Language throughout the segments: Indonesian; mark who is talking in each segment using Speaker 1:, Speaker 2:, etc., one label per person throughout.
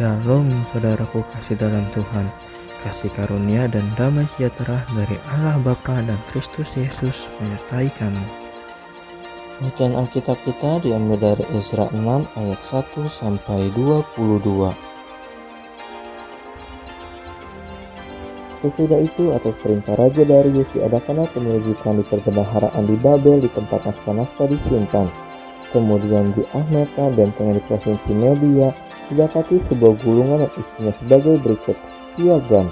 Speaker 1: Shalom saudaraku kasih dalam Tuhan, kasih karunia dan damai sejahtera dari Allah Bapa dan Kristus Yesus menyertai kamu. Bacaan Alkitab kita diambil dari Ezra 6 ayat 1 sampai 22. Sesudah itu atas perintah Raja Darius diadakanlah penyelidikan di perbendaharaan di Babel di tempat naskah-naskah disimpan. Kemudian di Ahmeta benteng di provinsi Media didapati sebuah gulungan yang isinya sebagai berikut: Piagam.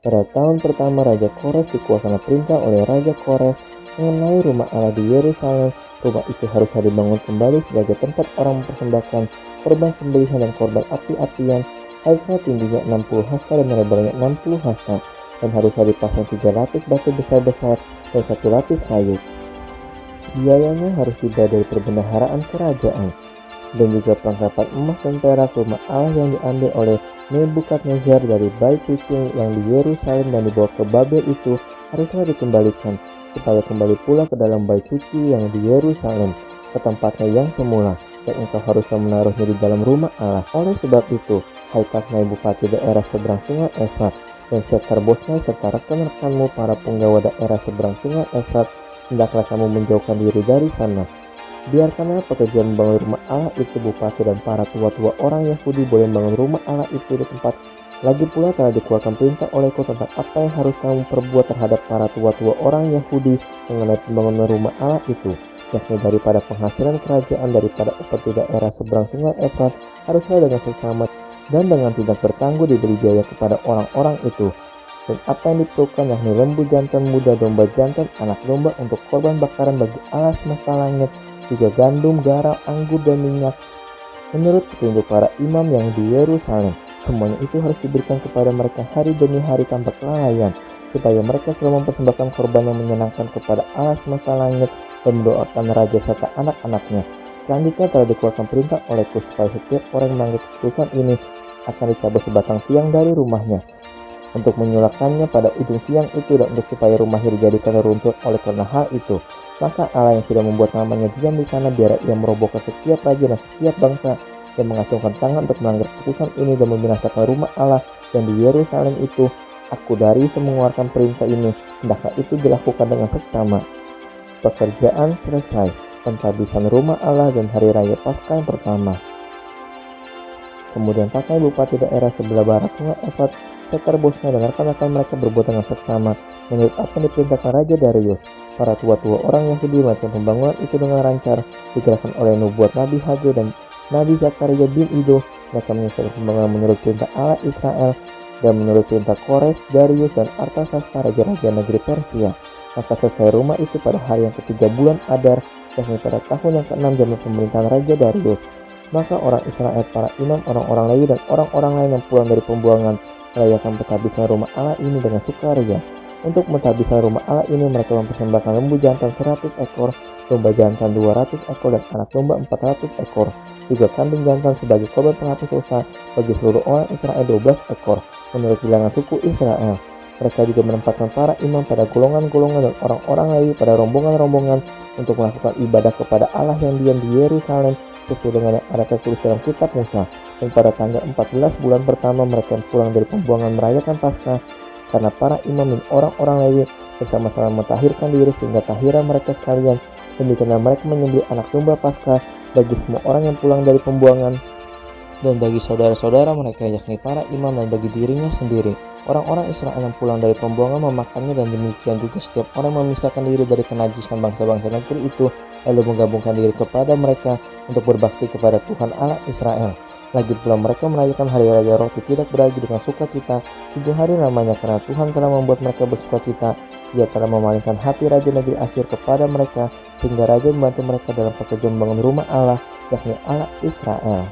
Speaker 1: Pada tahun pertama Raja Kores dikuasai perintah oleh Raja Kores mengenai rumah Allah di Yerusalem. Rumah itu harus dibangun kembali sebagai tempat orang mempersembahkan korban sembelihan dan korban api-apian. Harusnya tingginya 60 hasta dan lebarnya 60 hasta, dan harusnya dipasang 3 lapis batu besar-besar dan 1 lapis kayu. Biayanya harus dibayar dari perbendaharaan kerajaan, dan juga perlengkapan emas dan perak rumah Allah yang diambil oleh Nebukadnezar dari bait suci yang di Yerusalem dan dibawa ke Babel itu harusnya dikembalikan, supaya kembali pula ke dalam bait suci yang di Yerusalem, ke tempatnya yang semula, dan engkau harusnya menaruhnya di dalam rumah Allah. Oleh sebab itu, hai Tatnai bupati daerah seberang sungai Efrat, dan Setar-Bosnai serta rekan-rekanmu para penggawa daerah seberang sungai Efrat, hendaklah kamu menjauhkan diri dari sana. Biarkanlah pekerjaan membangun rumah Allah itu bupati dan para tua-tua orang Yahudi boleh membangun rumah Allah itu di tempat. Lagi pula telah dikeluarkan perintah olehku tentang apa yang harus kamu perbuat terhadap para tua-tua orang Yahudi mengenai pembangunan rumah Allah itu, yakni daripada penghasilan kerajaan daripada upeti daerah seberang sungai Efrat haruslah dengan seksama dan dengan tidak bertangguh diberi biaya kepada orang-orang itu. Dan apa yang diperlukan yakni lembu jantan muda, domba jantan, anak domba untuk korban bakaran bagi Allah semesta langit, juga gandum, garam, anggur, dan minyak menurut petunjuk para imam yang di Yerusalem. Semuanya itu harus diberikan kepada mereka hari demi hari tanpa kelalaian, supaya mereka selalu mempersembahkan korban yang menyenangkan kepada Allah semesta langit dan mendoakan raja serta anak-anaknya. Selanjutnya telah dikeluarkan perintah olehku supaya setiap orang yang melanggar keputusan ini akan dicabut sebatang tiang dari rumahnya, untuk menyulakannya pada ujung tiang itu, dan untuk supaya rumahnya dijadikan runtuh oleh karena hal itu. Maka Allah yang sudah membuat namanya diam di sana, biar ia merobohkan setiap raja dan setiap bangsa yang mengacungkan tangan untuk melanggar keputusan ini dan membinasakan rumah Allah yang di Yerusalem itu. Aku Darius mengeluarkan perintah ini, hendaklah itu dilakukan dengan seksama. Pekerjaan selesai, penghabisan rumah Allah dan hari raya Paskah yang pertama. Kemudian Tatnai bupati daerah sebelah barat sungai Efrat, Setar-Bosnai dan rekan-rekan mereka berbuat dengan seksama menurut apa yang diperintahkan Raja Darius. Para tua-tua orang Yahudi melakukan pembangunan itu dengan lancar, digerakkan oleh nubuat Nabi Hage dan Nabi Zakaria bin Ido. Mereka menyelesaikan pembangunan menurut perintah Allah Israel dan menurut perintah Kores, Darius, dan Artasasta raja-raja negeri Persia. Maka selesai rumah itu pada hari yang ketiga bulan Adar, yakni pada tahun yang ke-6 zaman pemerintahan Raja Darius. Maka orang Israel, para imam, orang-orang Lewi, dan orang-orang lain yang pulang dari pembuangan merayakan pentahbisan rumah Allah ini dengan sukaria. Untuk mentahbisan rumah Allah ini mereka mempersembahkan lembu jantan 100 ekor, domba jantan 200 ekor, dan anak domba 400 ekor. Juga kambing jantan sebagai korban penghapus dosa bagi seluruh orang Israel 12 ekor menurut bilangan suku Israel. Mereka juga menempatkan para imam pada golongan-golongan dan orang-orang Lewi pada rombongan-rombongan untuk melakukan ibadah kepada Allah yang diam di Yerusalem sesuai dengan yang ada tertulis dalam kitab Musa. Dan pada tanggal 14 bulan pertama mereka pulang dari pembuangan merayakan Paskah, karena para imam dan orang-orang Lewi bersama-sama mentahirkan diri sehingga tahiran mereka sekalian. Demikianlah mereka menyembelih anak domba Paskah bagi semua orang yang pulang dari pembuangan dan bagi saudara-saudara mereka yakni para imam, dan bagi dirinya sendiri. Orang-orang Israel yang pulang dari pembuangan memakannya, dan demikian juga setiap orang memisahkan diri dari kenajisan bangsa-bangsa negeri itu lalu menggabungkan diri kepada mereka untuk berbakti kepada Tuhan Allah Israel. Lagi pula mereka merayakan hari raya roti tidak beragi dengan sukacita 7 hari lamanya, karena Tuhan telah membuat mereka bersukacita. Ia telah memalingkan hati raja negeri Asyur kepada mereka, sehingga raja membantu mereka dalam pekerjaan membangun rumah Allah, yakni Allah Israel.